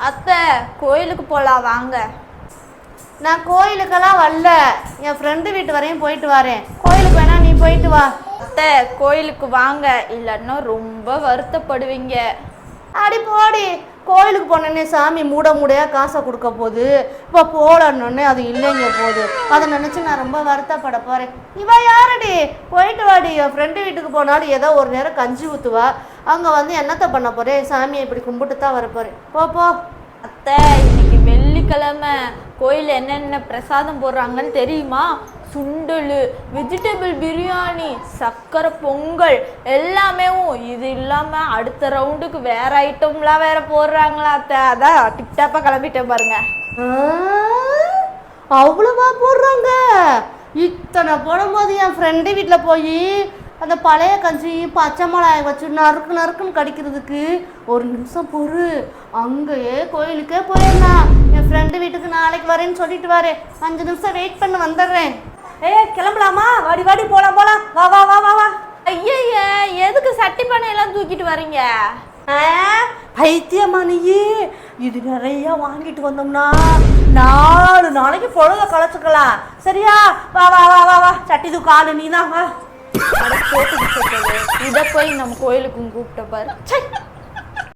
அத்தை கோயிலுக்கு போகலாம் வாங்க. நான் கோயிலுக்கெல்லாம் வரல, என் ஃப்ரெண்டு வீட்டு வரையும் போயிட்டு வரேன். கோயிலுக்கு வேணா நீ போயிட்டு வா. அத்தை கோயிலுக்கு வாங்க, இல்லைன்னா ரொம்ப வருத்தப்படுவீங்க. அடி போடி, கோயிலுக்கு போனோடனே சாமி மூடையாக காசை கொடுக்க போகுது. இப்போ போகலன்னொடனே அது இல்லைங்க போகுது. அதை நினச்சி நான் ரொம்ப வருத்தப்பட போகிறேன். இவ யாரடி? போயிட்டு வாடி. என் ஃப்ரெண்டு வீட்டுக்கு போனாலும் ஏதோ ஒரு நேரம் கஞ்சி ஊற்றுவா. அங்கே வந்து என்னத்தை பண்ண போகிறேன்? சாமியை இப்படி கும்பிட்டு தான் வர போகிறேன். போ. அத்தை இன்னைக்கு வெள்ளிக்கிழமை கோயிலில் என்னென்ன பிரசாதம் போடுறாங்கன்னு தெரியுமா? சுண்டல், வெஜிடபிள் பிரியாணி, சக்கரை பொங்கல் எல்லாமே. இது இல்லாமல் அடுத்த ரவுண்டுக்கு வேற ஐட்டம்லாம் வேற போடுறாங்களா அத்தை? அதான் டிப்டாப்பாக கிளம்பிட்டேன் பாருங்க. அவ்வளோவா போடுறாங்க? இத்தனை போடும்போது என் ஃப்ரெண்டு வீட்டில் போய் அந்த பழைய கஞ்சி பச்சை மிளகாய் வச்சு நறுக்குன்னு கடிக்கிறதுக்கு ஒரு நிமிஷம் பொறு. அங்கேயே கோயிலுக்கே போயிடலாம். என் ஃப்ரெண்டு வீட்டுக்கு நாளைக்கு வரேன்னு சொல்லிட்டு வரேன். 5 நிமிஷம் வெயிட் பண்ண வந்துடுறேன். கிளம்பலாமா? வாடி போலாம். வா. ஐய எதுக்கு சட்டி பானையெல்லாம் தூக்கிட்டு வரீங்க? பைத்தியமா நீ? இது நிறைய வாங்கிட்டு வந்தோம்னா 4 நாளைக்கு பொழுத களைச்சுக்கலாம். சரியா? வா. சட்டி தூக்காலு நீ தான் வா. இதை போய் நம்ம கோயிலுக்கும் கூப்பிட்ட பாரு.